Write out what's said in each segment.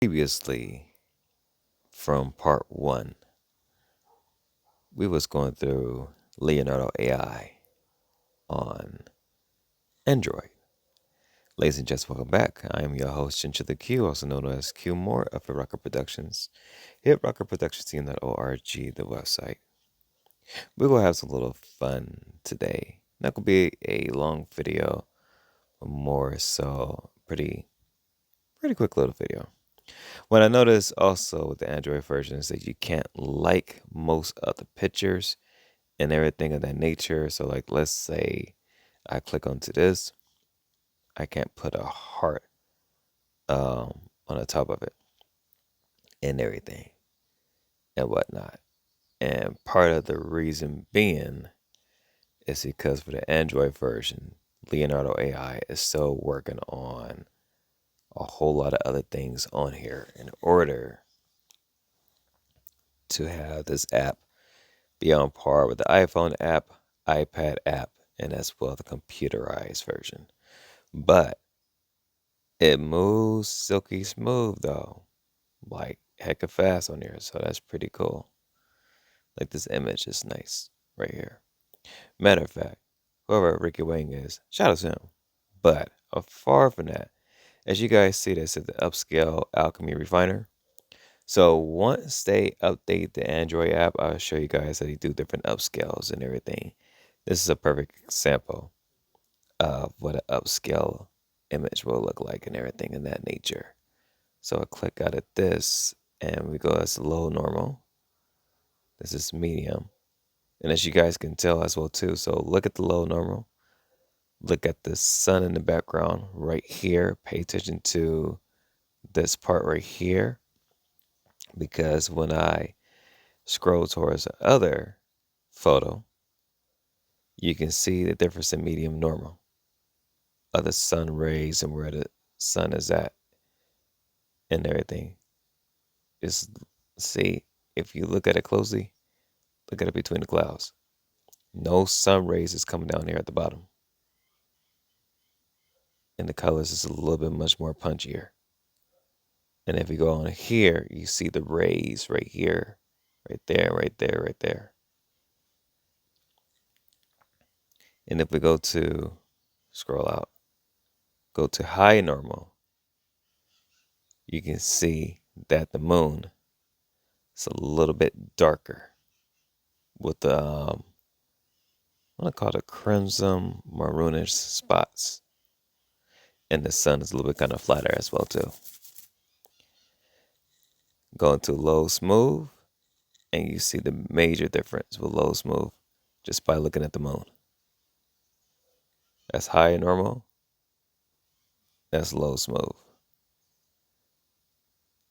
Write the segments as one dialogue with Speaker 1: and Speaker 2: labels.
Speaker 1: Previously, from part one, we was going through Leonardo.Ai on Android. Ladies and gents, welcome back. I am your host, Chincha the Q, also known as Q Moore of the Rocker Productions. Here at rockerproductionsteam.org, the website. We're going to have some little fun today. Not going to be a long video, but more so pretty quick little video. What I noticed also with the Android version is that you can't like most of the pictures and everything of that nature. So, like, let's say I click onto this, I can't put a heart on the top of it and everything and whatnot. And part of the reason being is because for the Android version, Leonardo AI is still working on a whole lot of other things on here in order to have this app be on par with the iPhone app, iPad app, and as well the computerized version. But it moves silky smooth though, like hecka fast on here. So that's pretty cool. Like this image is nice right here. Matter of fact, whoever Ricky Wang is, shout out to him. But far from that, as you guys see, this is the upscale alchemy refiner. So once they update the Android app, I'll show you guys how they do different upscales and everything. This is a perfect example of what an upscale image will look like and everything in that nature. So I click out of this and we go as low normal. This is medium. And as you guys can tell as well too. So look at the low normal. Look at the sun in the background right here. Pay attention to this part right here. Because when I scroll towards the other photo, you can see the difference in medium normal of the sun rays and where the sun is at and everything. Just see, if you look at it closely, look at it between the clouds. No sun rays is coming down here at the bottom. And the colors is a little bit much more punchier. And if you go on here, you see the rays right here, right there, right there, right there. And if we go to scroll out, go to high normal, you can see that the moon is a little bit darker with the I want to call it crimson maroonish spots. And the sun is a little bit kind of flatter as well too. Going to low smooth, and you see the major difference with low smooth just by looking at the moon. That's high normal. That's low smooth.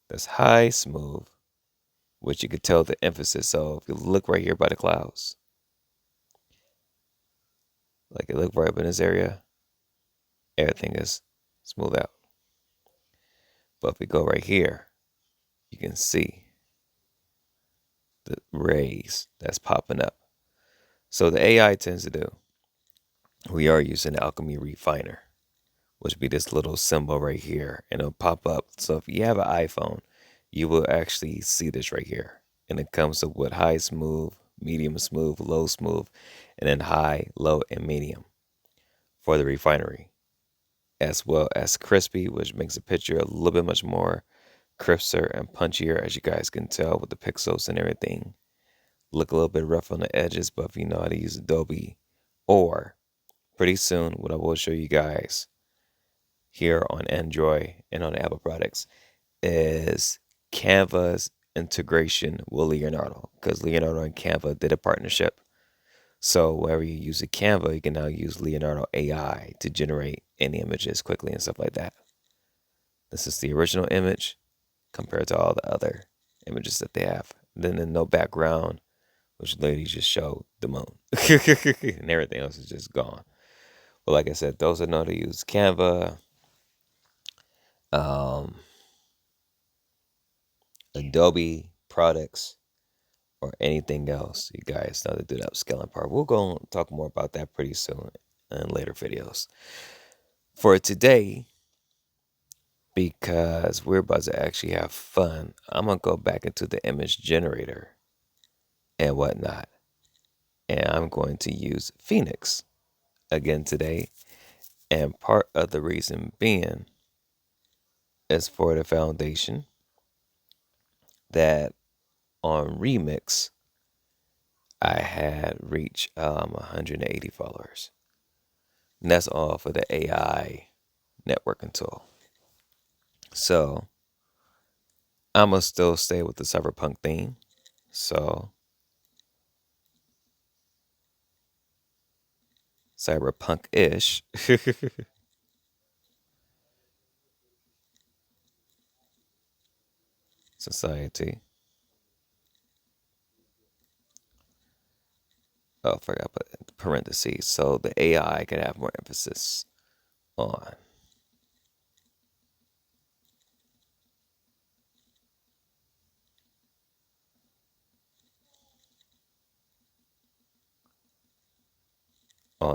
Speaker 1: That's high smooth, which you could tell the emphasis. So if you look right here by the clouds, like you look right up in this area, everything is smooth out. But if we go right here, you can see the rays that's popping up. So the AI tends to do, we are using the alchemy refiner, which would be this little symbol right here, and it'll pop up. So if you have an iPhone, you will actually see this right here. And it comes up with high smooth, medium smooth, low smooth, and then high, low, and medium for the refinery, as well as crispy, which makes the picture a little bit much more crisper and punchier, as you guys can tell with the pixels and everything. Look a little bit rough on the edges, but if you know how to use Adobe, or pretty soon, what I will show you guys here on Android and on Apple products is Canva's integration with Leonardo, because Leonardo and Canva did a partnership. So wherever you use a Canva, you can now use Leonardo AI to generate any images quickly and stuff like that. This is the original image compared to all the other images that they have. Then the no background, which literally just showed the moon, and everything else is just gone. But like I said, those that know to use Canva, um, Adobe products, or anything else, you guys know to do that upscaling part. We'll go and talk more about that pretty soon in later videos. For today, because we're about to actually have fun. I'm gonna go back into the image generator and whatnot, and I'm going to use Phoenix again today. And part of the reason being is for the foundation that on Remix I had reached 180 followers. And that's all for the AI networking tool. So I'm gonna still stay with the cyberpunk theme. So cyberpunk-ish society. Oh, I forgot, but parentheses. So the AI could have more emphasis on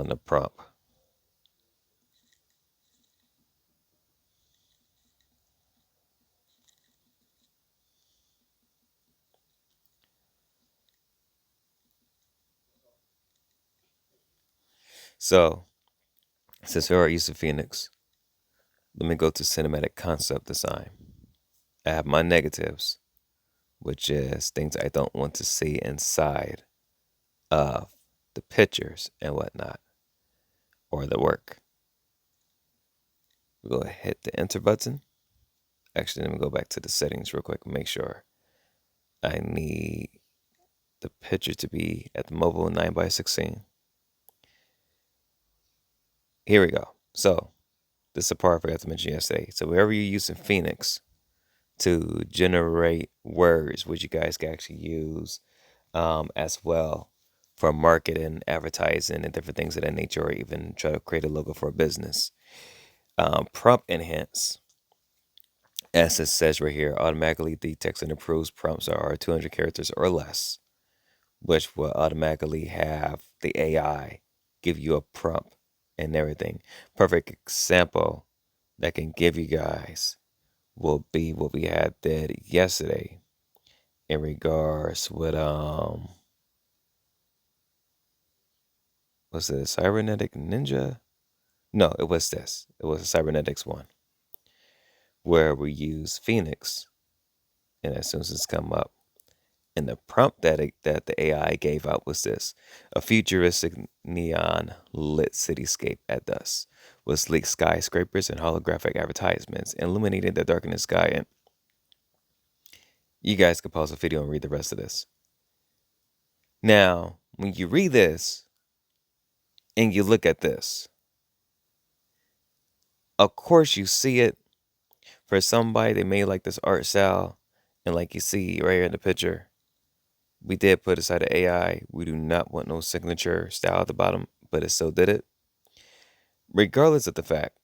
Speaker 1: the prompt. So since we are used to Phoenix, let me go to cinematic concept design. I have my negatives, which is things I don't want to see inside of the pictures and whatnot, or the work. We go ahead, hit the enter button. Actually, let me go back to the settings real quick and make sure I need the picture to be at the mobile 9 by 16. Here we go. So this is the part I forgot to mention yesterday. So wherever you're using Phoenix to generate words, which you guys can actually use as well for marketing, advertising, and different things of that nature, or even try to create a logo for a business. Prompt enhance, as it says right here, automatically detects and improves prompts that are 200 characters or less, which will automatically have the AI give you a prompt and everything. Perfect example that can give you guys will be what we had did yesterday in regards with was it a cybernetic ninja? No, it was this. It was a cybernetics one where we use Phoenix, and as soon as it's come up, and the prompt that the AI gave out was this: a futuristic neon lit cityscape at dusk, with sleek skyscrapers and holographic advertisements illuminating the darkening sky. And you guys can pause the video and read the rest of this. Now, when you read this and you look at this, of course you see it. For somebody, they made like this art style, and like you see right here in the picture, we did put aside the AI. We do not want no signature style at the bottom, but it still did it. Regardless of the fact,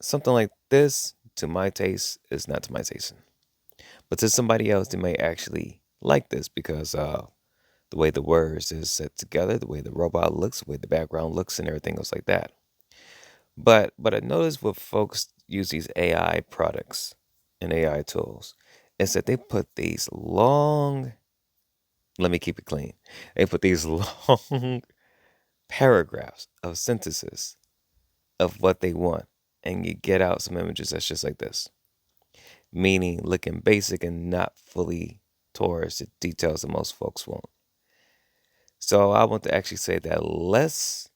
Speaker 1: something like this, to my taste, is not to my taste. But to somebody else, they may actually like this because the way the words is set together, the way the robot looks, the way the background looks, and everything else like that. But I noticed with folks use these AI products and AI tools is that they put these long, let me keep it clean. They put these long paragraphs of sentences of what they want, and you get out some images that's just like this, meaning looking basic and not fully towards the details that most folks want. So I want to actually say that less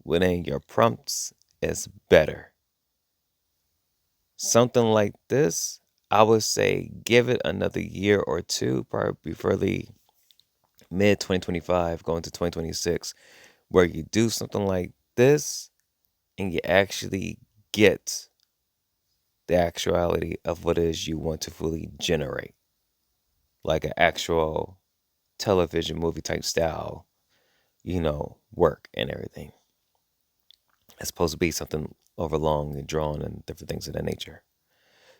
Speaker 1: within your prompts is better. Something like this, I would say give it another year or two, probably preferably mid 2025, going to 2026, where you do something like this and you actually get the actuality of what it is you want to fully generate, like an actual television movie type style, work and everything. It's supposed to be something overlong and drawn and different things of that nature.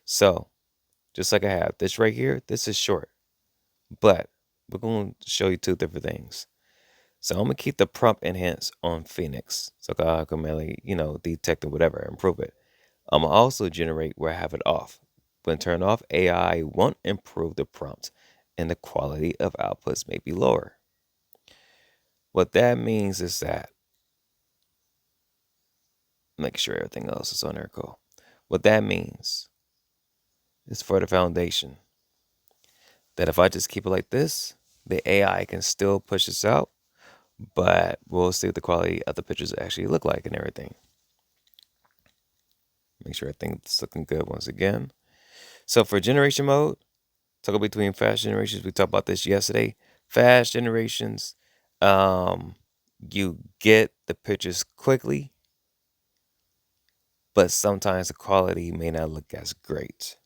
Speaker 1: So, just like I have this right here, this is short, but we're going to show you two different things. So I'm gonna keep the prompt enhance on Phoenix, so God can really, detect or whatever, improve it. I'm gonna also generate where I have it off. When turned off, AI won't improve the prompt and the quality of outputs may be lower. What that means is that, make sure everything else is on there cool. What that means is for the foundation that if I just keep it like this, the AI can still push this out, but we'll see what the quality of the pictures actually look like and everything. Make sure everything's looking good once again. So for generation mode, toggle between fast generations. We talked about this yesterday. Fast generations, um, you get the pictures quickly, but sometimes the quality may not look as great,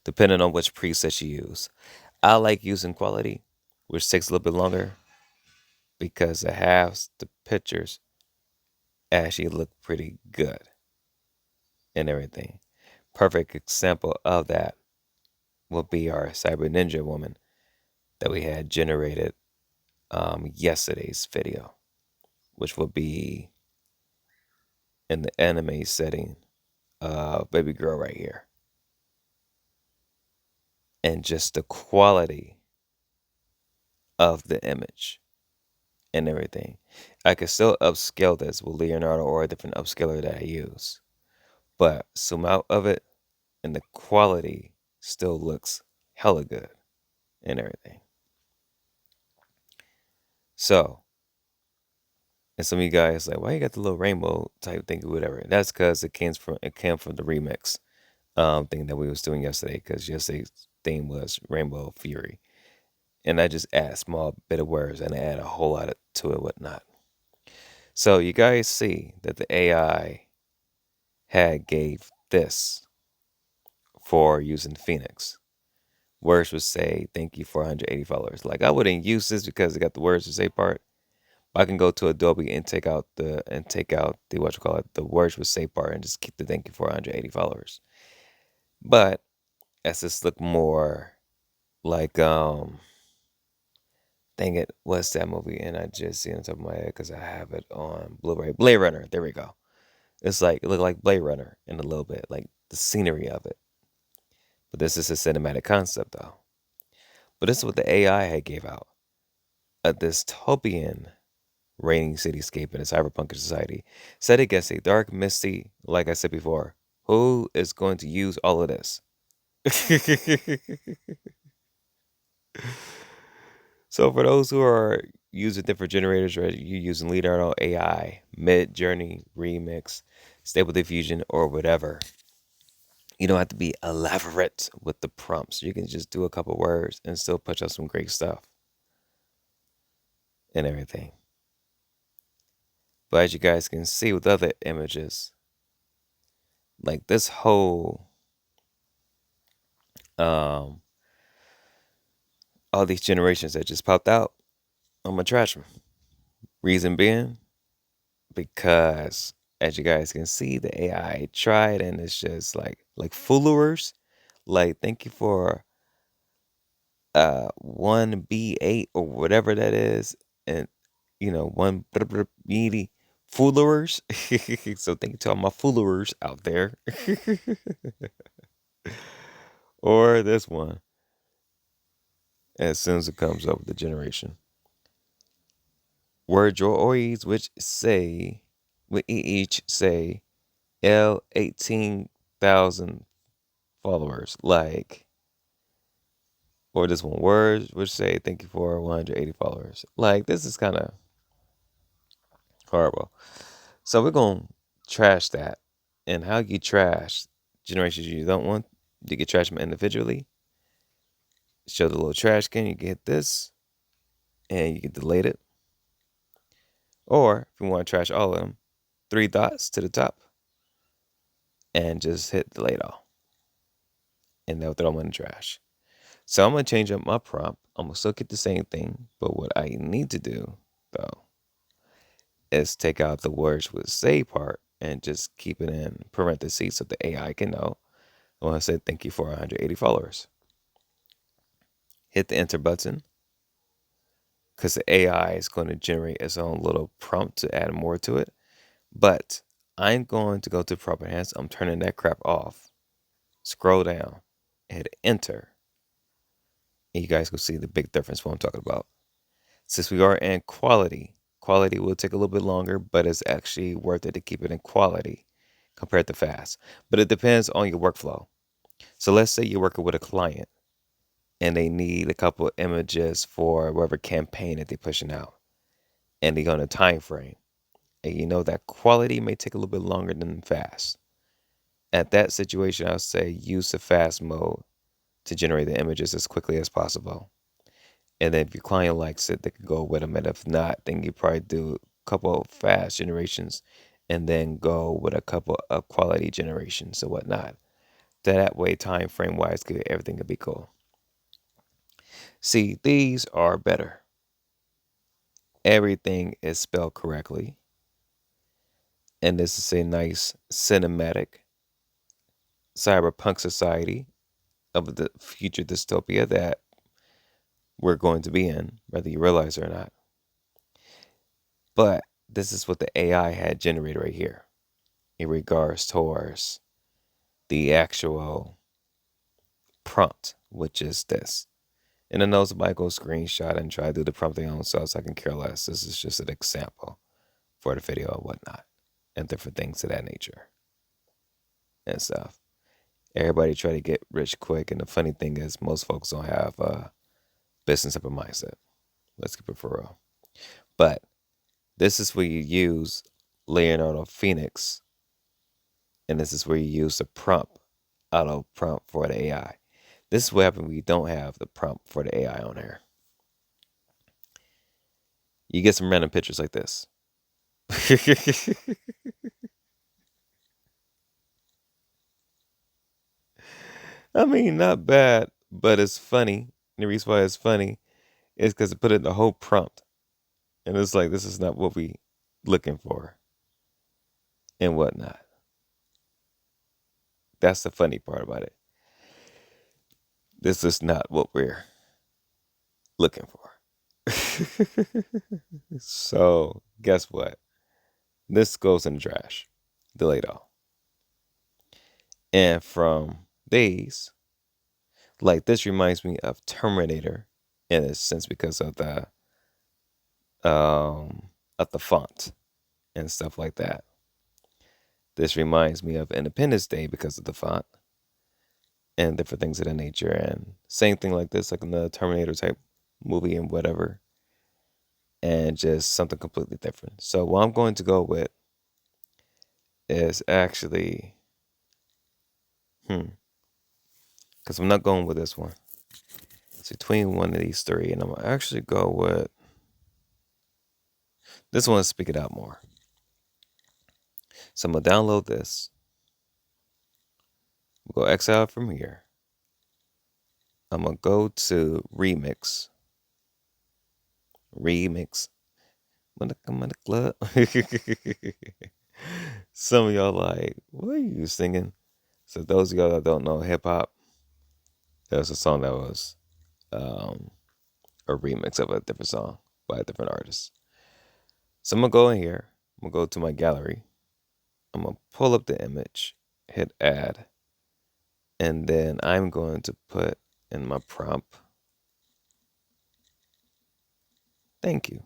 Speaker 1: depending on which preset you use. I like using quality, which takes a little bit longer because it has the pictures actually look pretty good and everything. Perfect example of that will be our Cyber Ninja woman that we had generated yesterday's video, which will be in the anime setting, baby girl right here. And just the quality of the image and everything. I could still upscale this with Leonardo or a different upscaler that I use, but zoom out of it and the quality still looks hella good and everything. So, and some of you guys like, why you got the little rainbow type thing or whatever? That's because it came from the remix thing that we was doing yesterday. Because yesterday's theme was Rainbow Fury, and I just add a small bit of words and add a whole lot to it, whatnot. So you guys see that the AI had gave this for using Phoenix. Words would say thank you for $180. Like I wouldn't use this because it got the words to say part. I can go to Adobe and take out the what you call it, the words with say part and just keep the thank you for $180. But as this look more like dang it, what's that movie? And I just see it on top of my head because I have it on Blu-ray. Blade Runner. There we go. It's like it looked like Blade Runner in a little bit, like the scenery of it. But this is a cinematic concept though. But this is what the AI had gave out. A dystopian reigning cityscape in a cyberpunk society. Set against a dark, misty, like I said before. Who is going to use all of this? So for those who are using different generators, right, you're using Leonardo.Ai, Mid Journey, Remix, Stable Diffusion, or whatever. You don't have to be elaborate with the prompts. You can just do a couple words and still push out some great stuff and everything. But as you guys can see with other images, like this whole um all these generations that just popped out, I'm gonna trash them. Reason being, because as you guys can see, the AI tried and it's just like followers. Like thank you for 1B8 or whatever that is, and one meaty foolers. So thank you to all my foolers out there. Or this one, as soon as it comes up with the generation. Word droids which each say L 18,000 followers. Like, or this one, words which say thank you for 180 followers. Like, this is kind of horrible. So we're going to trash that. And how you trash generations you don't want, you can trash them individually. Show the little trash can, you can hit this, and you can delete it. Or if you want to trash all of them, three dots to the top, and just hit delete all. And they'll throw them in the trash. So I'm going to change up my prompt. I'm going to still get the same thing. But what I need to do, though, is take out the words with say part and just keep it in parentheses so the AI can know. I want to say thank you for 180 followers. Hit the enter button because the AI is going to generate its own little prompt to add more to it. But I'm going to go to prompt enhance. I'm turning that crap off. scroll down, hit enter, and you guys can see the big difference what I'm talking about. Since we are in quality, quality will take a little bit longer, but it's actually worth it to keep it in quality compared to fast. But it depends on your workflow. So let's say you're working with a client and they need a couple of images for whatever campaign that they're pushing out, and they're on a time frame. And you know that quality may take a little bit longer than fast. At that situation, I'll say use the fast mode to generate the images as quickly as possible. And then if your client likes it, they can go with them. And if not, then you probably do a couple of fast generations and then go with a couple of quality generations and whatnot. That way, time frame wise, everything could be cool. See, these are better. Everything is spelled correctly. And this is a nice cinematic cyberpunk society of the future dystopia that we're going to be in, whether you realize it or not. But this is what the AI had generated right here in regards towards the actual prompt, which is this. And I know somebody go screenshot and try to do the prompt their own selves. I can care less. This is just an example for the video and whatnot, and different things of that nature and stuff. Everybody try to get rich quick, and the funny thing is, most folks don't have a business type of mindset. Let's keep it for real. But this is where you use Leonardo Phoenix, and this is where you use the prompt, auto prompt for the AI. This is what happens when you don't have the prompt for the AI on here. You get some random pictures like this. I mean, not bad, but it's funny. The reason why it's funny is because it put in the whole prompt, and it's like this is not what we looking for and whatnot. That's the funny part about it. This is not what we're looking for. So guess what? This goes in the trash. Delete all. And from these, like this reminds me of Terminator in a sense because of the font and stuff like that. This reminds me of Independence Day because of the font and different things of that nature. And same thing like this, like in the Terminator type movie and whatever, and just something completely different. So what I'm going to go with is actually, because I'm not going with this one. It's between one of these three, and I'm gonna actually go with this one. To speak it out more. So I'm gonna download this. We'll go exile from here. I'm gonna go to remix. When I come in the club. Some of y'all like, what are you singing? So those of y'all that don't know hip hop, that was a song that was um, a remix of a different song by a different artist. So I'm gonna go in here. I'm gonna go to my gallery. I'm gonna pull up the image, hit add, and then I'm going to put in my prompt. Thank you.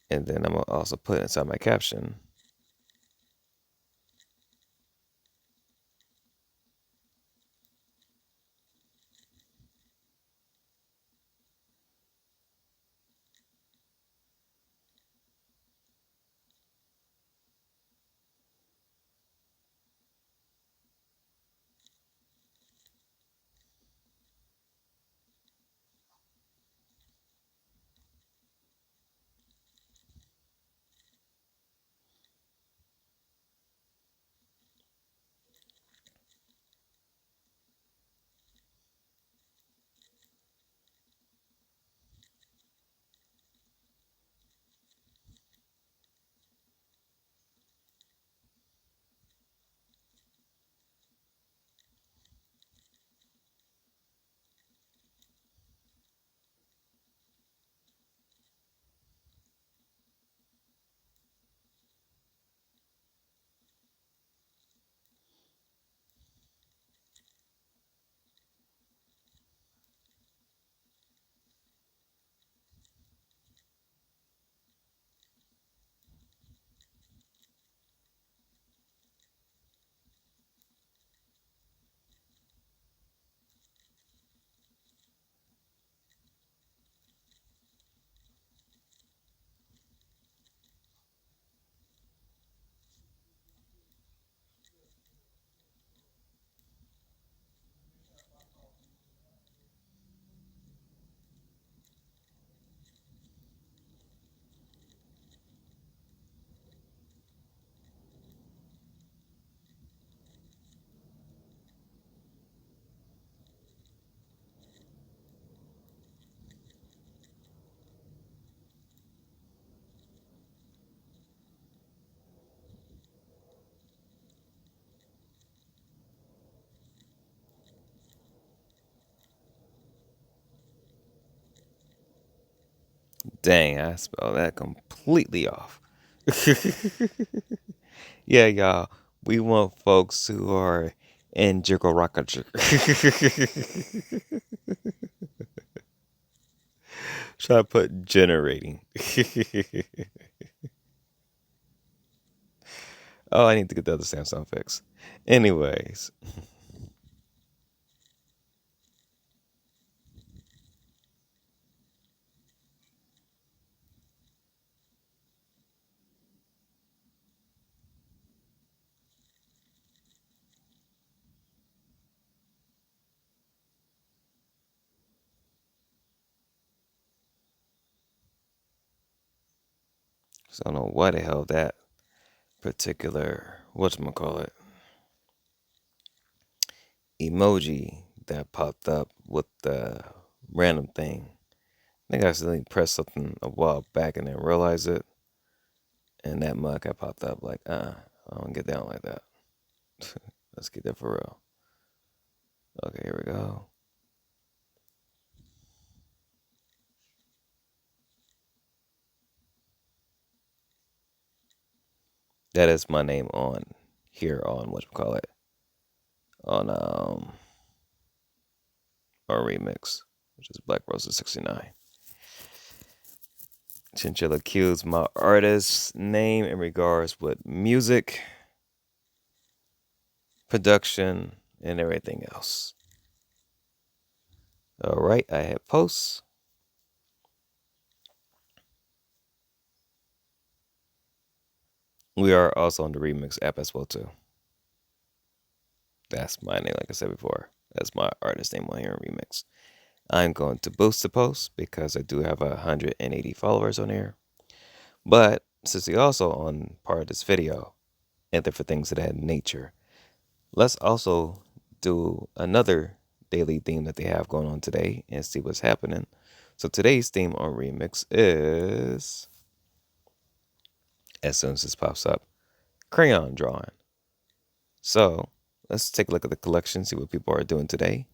Speaker 1: And then I'm gonna also put inside my caption. Dang, I spelled that completely off. Yeah, y'all. We want folks who are in jiggle rocker. Try to put generating. Oh, I need to get the other Samsung fix. Anyways, so I don't know what the hell that particular whatchamacallit emoji that popped up with the random thing. I think I accidentally pressed something a while back and then realized it, and that mug got popped up like, I don't get down like that. Let's get that for real. Okay, here we go. That is my name on here on whatchamacallit on our remix, which is Black Roses 69. Chinchilla Q's my artist's name in regards with music, production, and everything else. All right, I hit posts. We are also on the remix app as well too. That's my name, like I said before. That's my artist name on here in remix. I'm going to boost the post because I do have 180 followers on here. But since we also on part of this video, and for things of that nature, let's also do another daily theme that they have going on today and see what's happening. So today's theme on remix is, as soon as this pops up, crayon drawing. So let's take a look at the collection, see what people are doing today.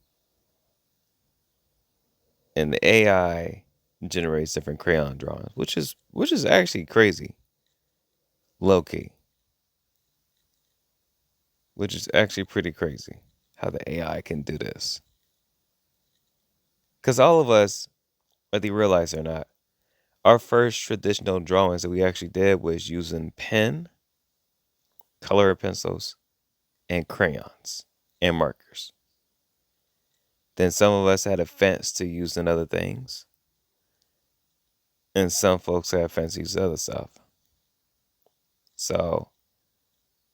Speaker 1: And the AI generates different crayon drawings, which is actually crazy, low key, which is actually pretty crazy how the AI can do this. Because all of us, whether you realize it or not, our first traditional drawings that we actually did was using pen, color pencils, and crayons and markers. Then some of us had a fence to using other things, and some folks have fancy other stuff. So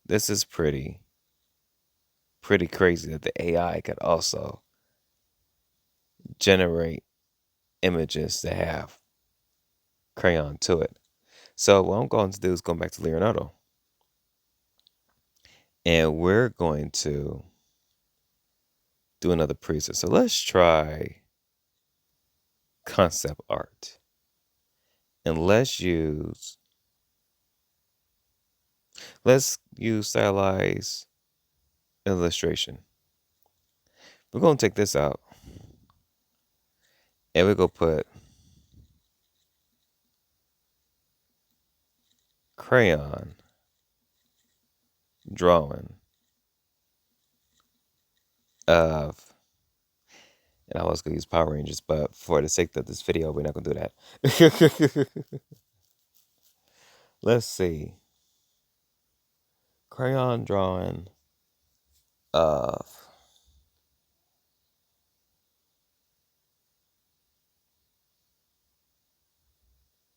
Speaker 1: this is pretty crazy that the AI could also generate images that have crayon to it. So what I'm going to do is go back to Leonardo, and we're going to do another preset. So let's try concept art, and let's use stylized illustration. We're gonna take this out, and we're gonna put crayon drawing of, and I was gonna use Power Rangers, but for the sake of this video, we're not gonna do that. Let's see, crayon drawing of,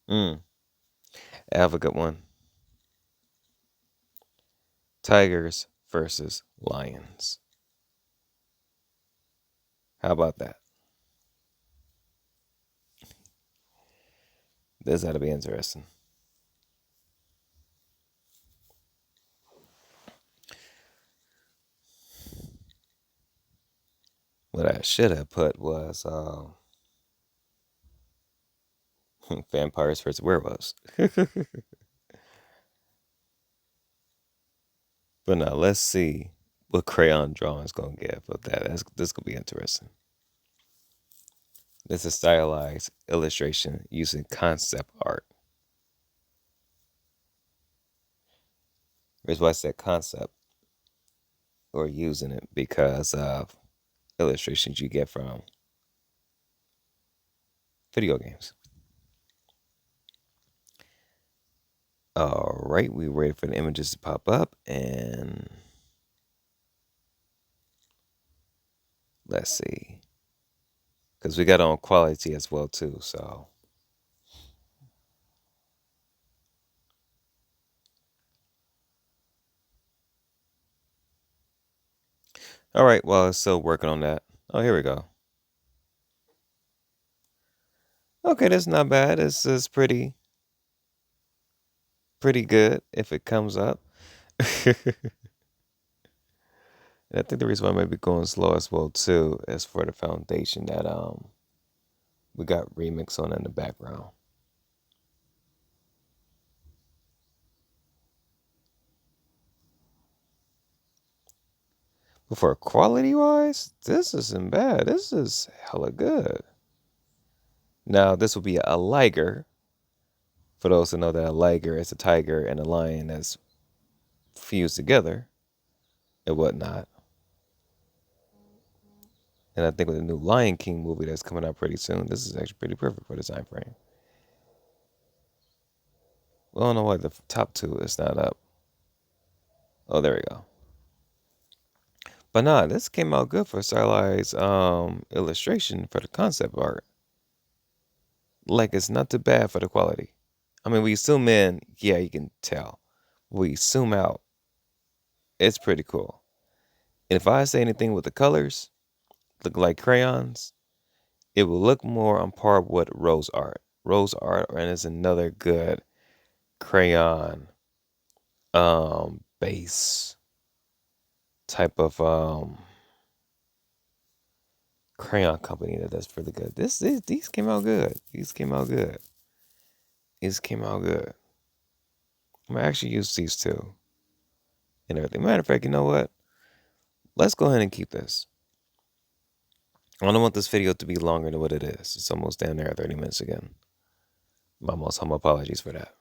Speaker 1: I have a good one. Tigers versus lions. How about that? This ought to be interesting. What I should have put was vampires versus werewolves. But now let's see what crayon drawing is gonna give with that. This could be interesting. It's a stylized illustration using concept art. Here's why I said concept or using it because of illustrations you get from video games. All right, we ready for the images to pop up, and let's see, because we got on quality as well too. So, all right, well, still working on that. Oh, here we go. Okay, that's not bad. This is pretty good if it comes up. And I think the reason why I might be going slow as well too is for the foundation that we got remix on in the background. But for quality wise, this isn't bad. This is hella good. Now this will be a liger. For those who know that a liger is a tiger and a lion that's fused together and whatnot. And I think with the new Lion King movie that's coming out pretty soon, this is actually pretty perfect for the time frame. Well, I don't know why the top two is not up. Oh, there we go. But nah, this came out good for stylized illustration for the concept art. Like it's not too bad for the quality. I mean, we zoom in, yeah, you can tell. We zoom out, it's pretty cool. And if I say anything with the colors, look like crayons, it will look more on par with Rose Art. Rose Art and is another good crayon base type of crayon company that does really good. These came out good. These came out good. These came out good. I'm gonna actually use these two and everything. Matter of fact, you know what? Let's go ahead and keep this. I don't want this video to be longer than what it is. It's almost down there 30 minutes again. My most humble apologies for that.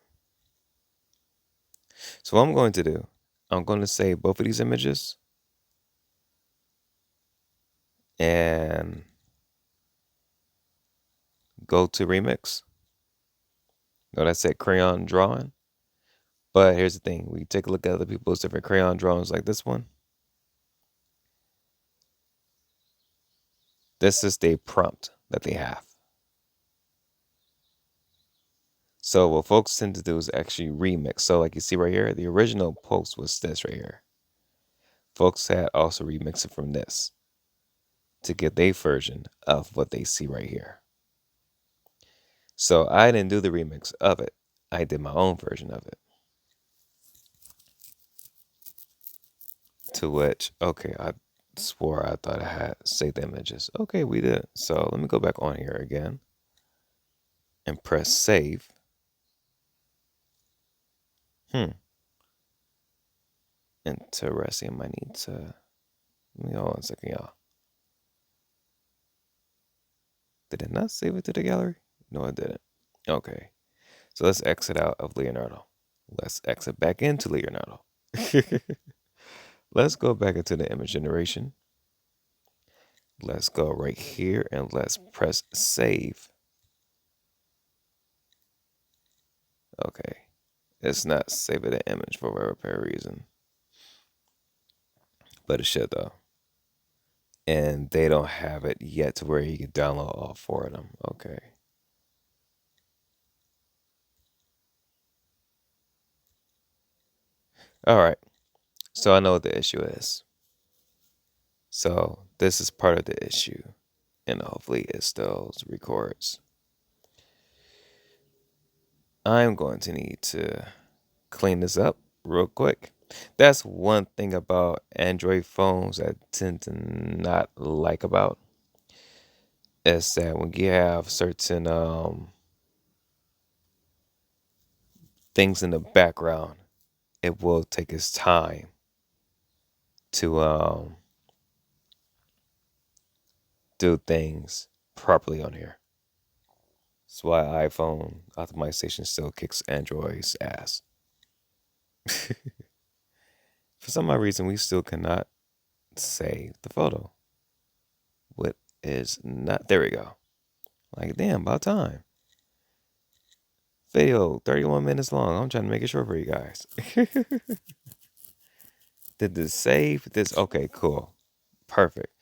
Speaker 1: So what I'm going to do, I'm going to save both of these images and go to remix. No, that's that crayon drawing. But here's the thing. We take a look at other people's different crayon drawings like this one. This is the prompt that they have. So what folks tend to do is actually remix. So like you see right here, the original post was this right here. Folks had also remixed it from this to get their version of what they see right here. So I didn't do the remix of it. I did my own version of it. To which, okay, I swore I thought I had saved the images. Okay, we did. So let me go back on here again and press save. Interesting. I might need to. Let me hold on a second, y'all. Did it not save it to the gallery? No, I didn't. Okay. So let's exit out of Leonardo. Let's exit back into Leonardo. Let's go back into the image generation. Let's go right here and let's press save. Okay. It's not saving the image for whatever reason. But it should though. And they don't have it yet to where you can download all four of them. Okay. All right. So I know what the issue is. So this is part of the issue. And hopefully it still records. I'm going to need to clean this up real quick. That's one thing about Android phones I tend to not like about is that when you have certain things in the background, it will take its time to do things properly on here. That's why iPhone optimization still kicks Android's ass. For some odd reason, we still cannot save the photo. What is not? There we go. Like, damn, about time. Video 31 minutes long. I'm trying to make it short for you guys. Did this save? This okay, cool. Perfect.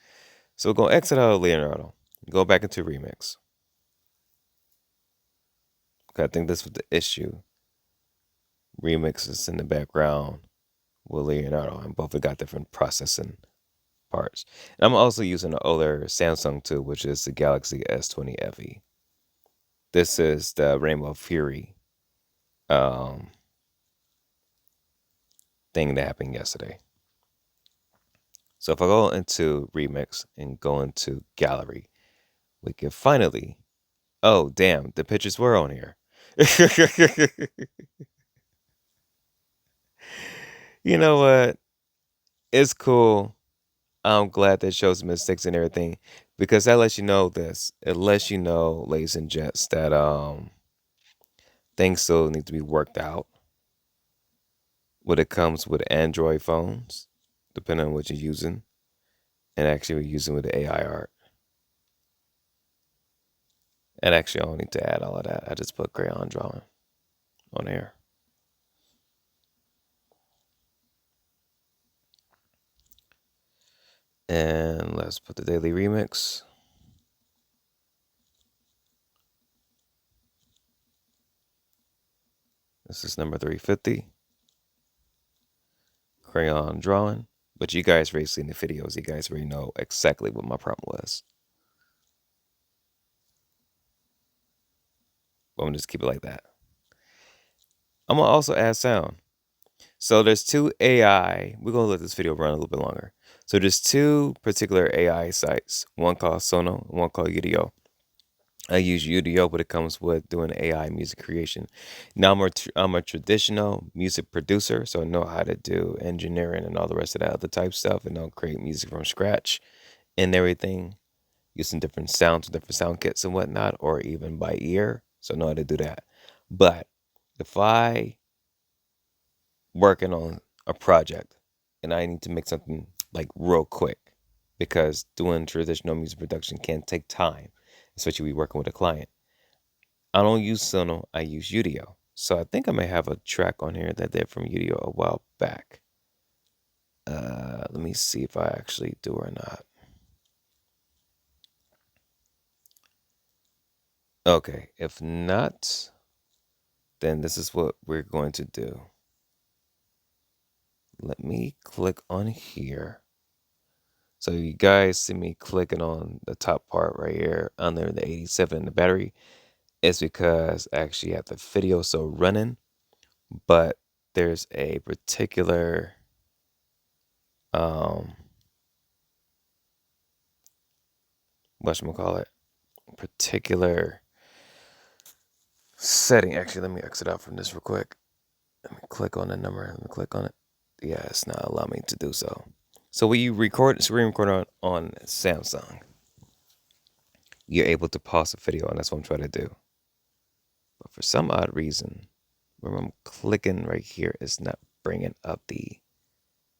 Speaker 1: So we're gonna exit out of Leonardo. Go back into remix. Okay, I think this was the issue. Remix is in the background with Leonardo, and both have got different processing parts. And I'm also using an older Samsung too, which is the Galaxy S20 FE. This is the Rainbow Fury um, thing that happened yesterday. So if I go into remix and go into gallery, we can finally. Oh damn, the pictures were on here. You know what? It's cool. I'm glad that shows mistakes and everything because that lets you know this. It lets you know, ladies and gents, that things still need to be worked out when it comes with Android phones, depending on what you're using, and actually we're using with the AI art. And actually, I don't need to add all of that. I just put crayon drawing on here. And let's put the daily remix. This is number 350. Crayon drawing. But you guys already seen the videos. You guys already know exactly what my problem was. But I'm gonna just keep it like that. I'm gonna also add sound. So there's two AI. We're gonna let this video run a little bit longer. So there's two particular AI sites. One called Sono, one called UDO. I use UDO when it comes with doing AI music creation. Now I'm a traditional music producer, so I know how to do engineering and all the rest of that other type stuff, and I'll create music from scratch and everything using different sounds, different sound kits and whatnot, or even by ear. So I know how to do that. But if I working on a project and I need to make something like real quick, because doing traditional music production can take time, especially we working with a client. I don't use Sono, I use Udio. So I think I may have a track on here that I did from Udio a while back. Let me see if I actually do or not. Okay, if not, then this is what we're going to do. Let me click on here. So you guys see me clicking on the top part right here under the 87 in the battery. It's because I actually have the video still running, but there's a particular um whatchamacallit, particular setting. Actually, let me exit out from this real quick. Let me click on the number. Let me click on it. Yeah, it's not allowing me to do so. So when you record screen record on Samsung, you're able to pause the video, and that's what I'm trying to do. But for some odd reason, when I'm clicking right here, it's not bringing up the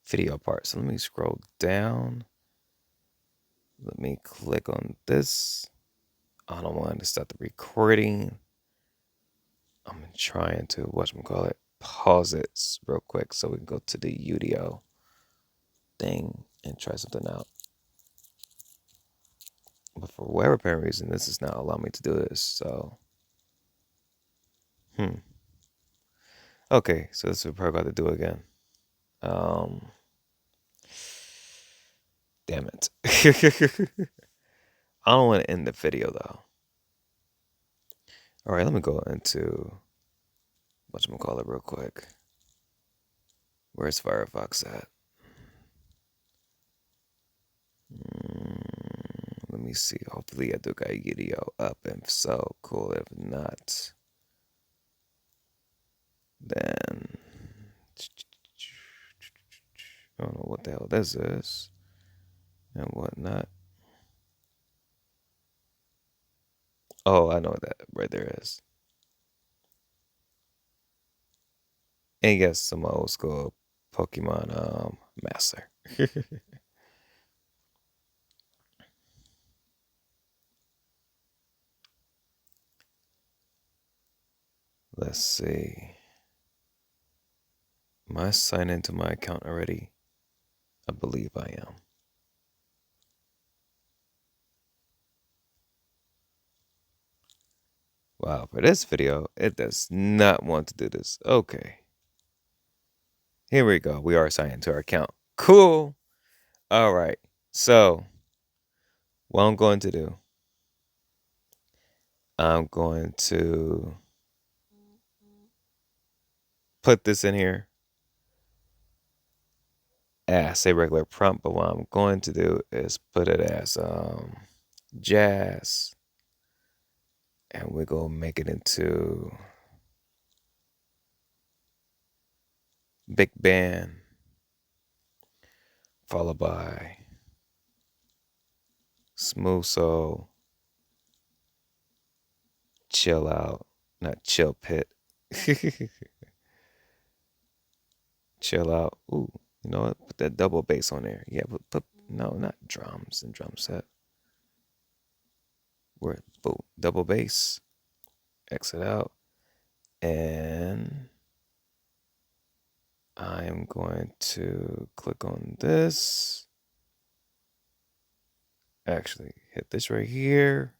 Speaker 1: video part. So let me scroll down. Let me click on this. I don't want to start the recording. I'm trying to whatchamacallit, pause it real quick so we can go to the UDO thing and try something out. But for whatever apparent reason, this is not allowing me to do this. So, okay, so this is probably got to do again. Um, damn it. I don't want to end the video though. All right, let me go into whatchamacallit real quick. Where's Firefox at? Let me see. Hopefully, I do got video up, and so cool. If not, then I don't know what the hell this is and whatnot. Oh, I know what that right there is. And yes, some old school Pokemon master. Let's see. Am I signed into my account already? I believe I am. Wow, for this video, it does not want to do this. Okay. Here we go. We are signed into our account. Cool. All right. So, what I'm going to do, I'm going to put this in here as a regular prompt, but what I'm going to do is put it as jazz, and we're going to make it into big band, followed by smooth soul, chill out, not chill pit, chill out. Ooh, you know what? Put that double bass on there. Yeah, but put no, not drums and drum set. Where boom, double bass. Exit out, and I'm going to click on this. Actually, hit this right here.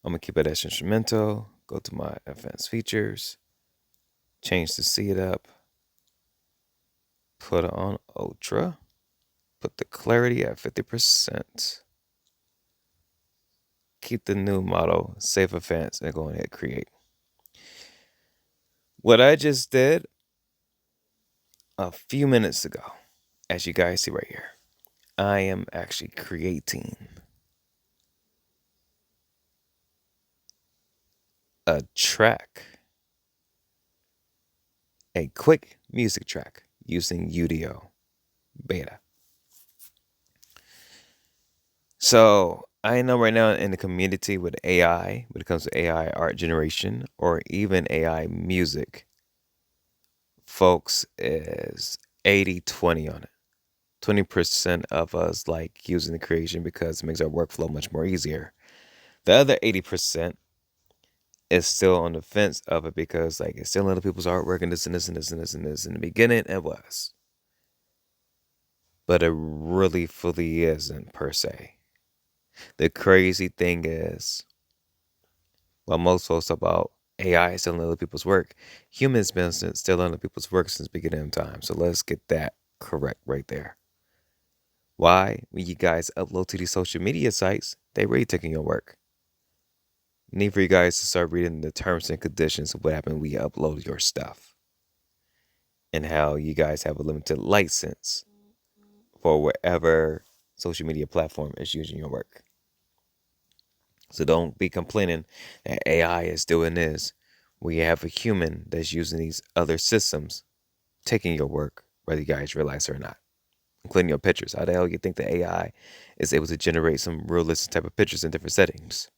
Speaker 1: I'm gonna keep it as instrumental. Go to my advanced features, change the seed up, put it on ultra, put the clarity at 50%. Keep the new model, save advanced, and go ahead and create. What I just did a few minutes ago, as you guys see right here, I am actually creating a track, a quick music track using UDO beta. So I know right now in the community with AI, when it comes to AI art generation or even AI music, folks is 80-20 on it. 20% of us like using the creation because it makes our workflow much more easier. The other 80% is still on the fence of it because like it's still other people's artwork and this and this and this and this and this. In the beginning it was. But it really fully isn't per se. The crazy thing is, while most folks talk about AI stealing other people's work, humans been stealing other people's work since the beginning of time. So let's get that correct right there. Why? When you guys upload to these social media sites, they really taking your work. Need for you guys to start reading the terms and conditions of what happens when you upload your stuff. And how you guys have a limited license for whatever social media platform is using your work. So don't be complaining that AI is doing this. We have a human that's using these other systems taking your work, whether you guys realize it or not, including your pictures. How the hell you think the AI is able to generate some realistic type of pictures in different settings?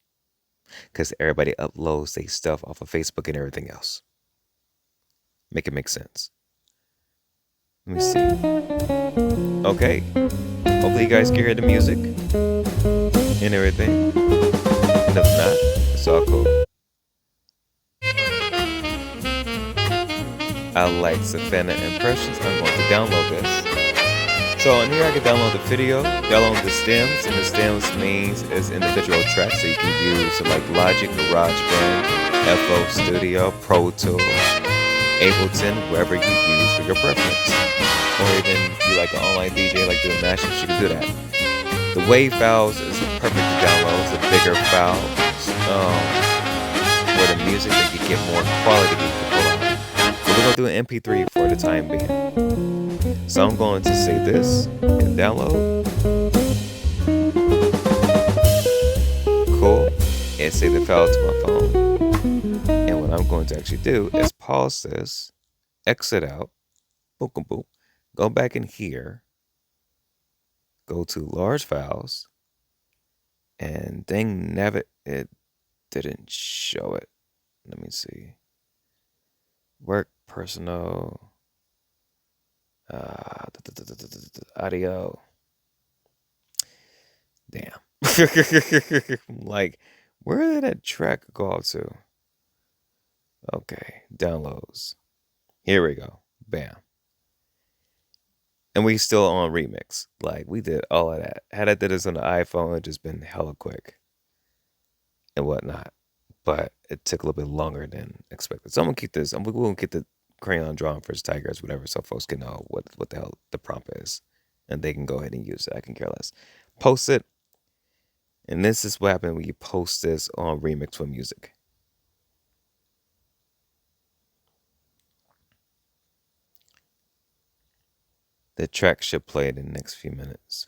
Speaker 1: Because everybody uploads their stuff off of Facebook and everything else. Make it make sense. Let me see. Okay. Hopefully you guys can hear the music and everything. And if not, it's all cool. I like Savannah Impressions. I'm going to download this. So on here I can download the video, download the stems, and the stems means is individual tracks. So you can use like Logic, GarageBand, FO Studio, Pro Tools, Ableton, wherever you use for your preference. Or even if you like an online DJ like doing mashups, you can do that. The WAV files is perfect to download. The bigger files for the music that you get more quality you can pull out. So we're gonna do an MP3 for the time being. So I'm going to save this and download. Cool. And save the file to my phone. And what I'm going to actually do is pause this, exit out, boom, boom, boom, go back in here, go to large files, And dang nabbit, it didn't show it. Let me see. Work, personal, audio. Damn. Like, where did that track go to? Okay, downloads. Here we go. Bam. And we still on remix. Like, we did all of that. Had I did this on the iPhone, it'd just been hella quick and whatnot. But it took a little bit longer than expected. So I'm gonna keep this. We're gonna get the crayon drawing for his tigers, whatever, so folks can know what the hell the prompt is, and they can go ahead and use it. I can care less. Post it, and this is what happened when you post this on Remix for Music. The track should play in the next few minutes,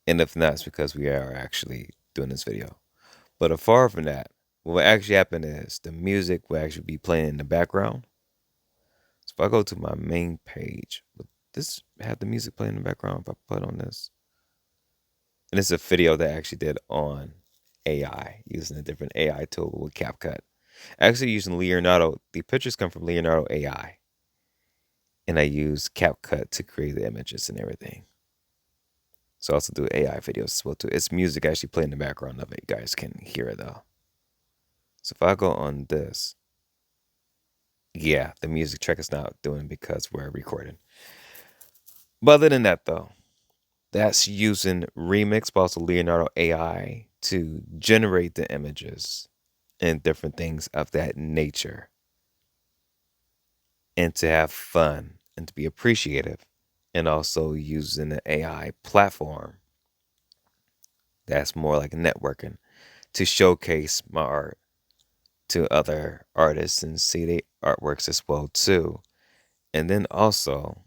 Speaker 1: and if not, it's because we are actually doing this video. But apart from that, what actually happened is the music will actually be playing in the background. So if I go to my main page, would this have the music playing in the background if I put on this? And it's a video that I actually did on AI using a different AI tool with CapCut. Actually using Leonardo. The pictures come from Leonardo.AI. And I use CapCut to create the images and everything. So I also do AI videos as well too. It's music actually playing in the background of it. You guys can hear it though. So if I go on this, yeah, the music track is not doing because we're recording. But other than that though, that's using Remix, but also Leonardo AI to generate the images and different things of that nature. And to have fun and to be appreciative. And also using the AI platform that's more like networking to showcase my art to other artists and see their artworks as well too. And then also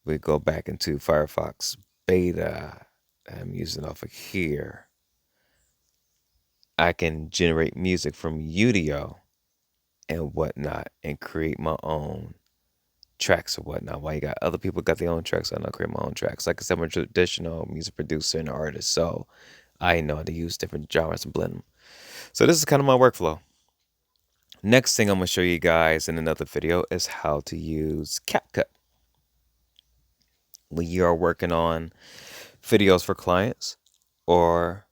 Speaker 1: we go back into Firefox beta. I'm using off of here. I can generate music from Udio and whatnot and create my own tracks or whatnot. While you got other people got their own tracks, I know create my own tracks. Like I said, I'm a traditional music producer and artist, so I know how to use different genres and blend them. So this is kind of my workflow. Next thing I'm gonna show you guys in another video is how to use CapCut when you are working on videos for clients or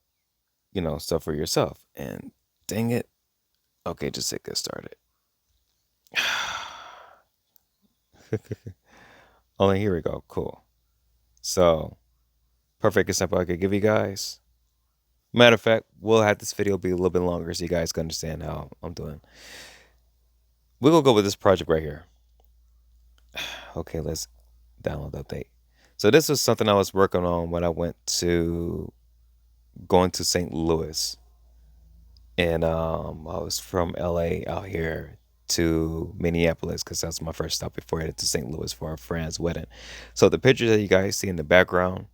Speaker 1: stuff for yourself. And dang it, okay, just get started. Only here we go. Cool. So perfect example I could give you guys. Matter of fact, we'll have this video be a little bit longer so you guys can understand how I'm doing. We're gonna go with this project right here. Okay, let's download the update. So this was something I was working on when I went to going to St. Louis. And I was from LA out here to Minneapolis because that's my first stop before I headed to St. Louis for a friend's wedding. So the pictures that you guys see in the background,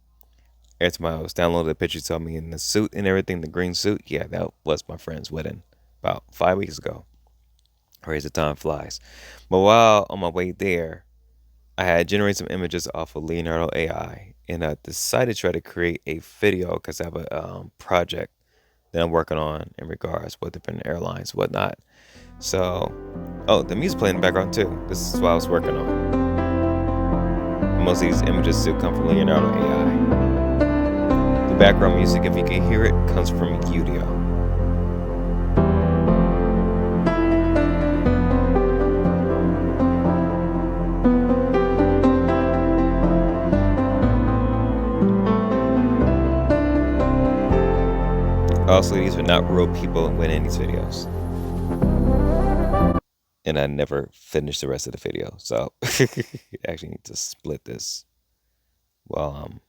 Speaker 1: every time I was downloading the pictures of me in the suit and everything, the green suit, yeah, that was my friend's wedding about 5 weeks ago. Crazy, the time flies. But while on my way there, I had generated some images off of Leonardo AI, and I decided to try to create a video because I have a project that I'm working on in regards with different airlines, whatnot. So, oh, the music playing in the background too. This is what I was working on. Most of these images still come from Leonardo AI. The background music, if you can hear it, comes from Udio. Also, these are not real people winning these videos. And I never finished the rest of the video. So, I actually need to split this while I'm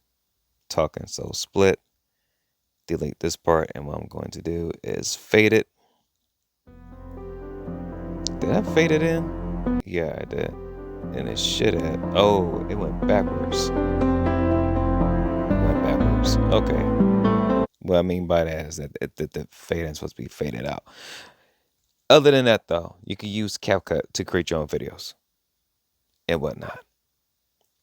Speaker 1: talking. So, split, delete this part. And what I'm going to do is fade it. Did I fade it in? Yeah, I did. And it should have. Oh, it went backwards. It went backwards. Okay. What I mean by that is that the fade in is supposed to be faded out. Other than that, though, you can use CapCut to create your own videos and whatnot.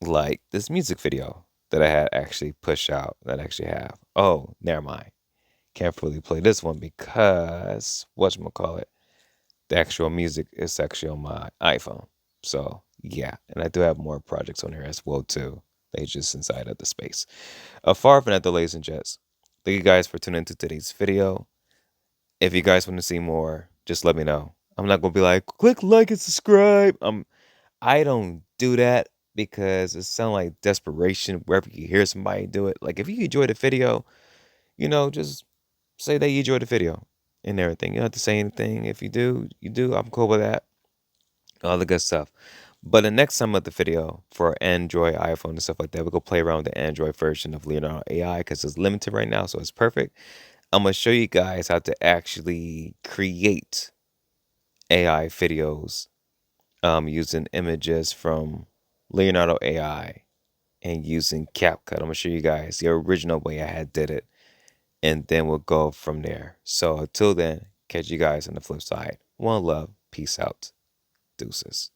Speaker 1: Like this music video that I had actually push out that I actually have. Oh, never mind. Can't fully play this one because whatchamacallit, the actual music is actually on my iPhone. So yeah, and I do have more projects on here as well too. They just inside of the space. Far from that, though, ladies and gents. Thank you guys for tuning into today's video. If you guys want to see more, just let me know. I'm not gonna be like, click like and subscribe. I don't do that because it sounds like desperation wherever you hear somebody do it. Like if you enjoyed the video, just say that you enjoyed the video and everything. You don't have to say anything. If you do, you do. I'm cool with that. All the good stuff. But the next time of the video for Android, iPhone, and stuff like that, we're gonna play around with the Android version of Leonardo.AI because it's limited right now, so it's perfect. I'm gonna show you guys how to actually create AI videos using images from Leonardo AI and using CapCut. I'm gonna show you guys the original way I had did it, and then we'll go from there. So until then, catch you guys on the flip side. One love, peace out, deuces.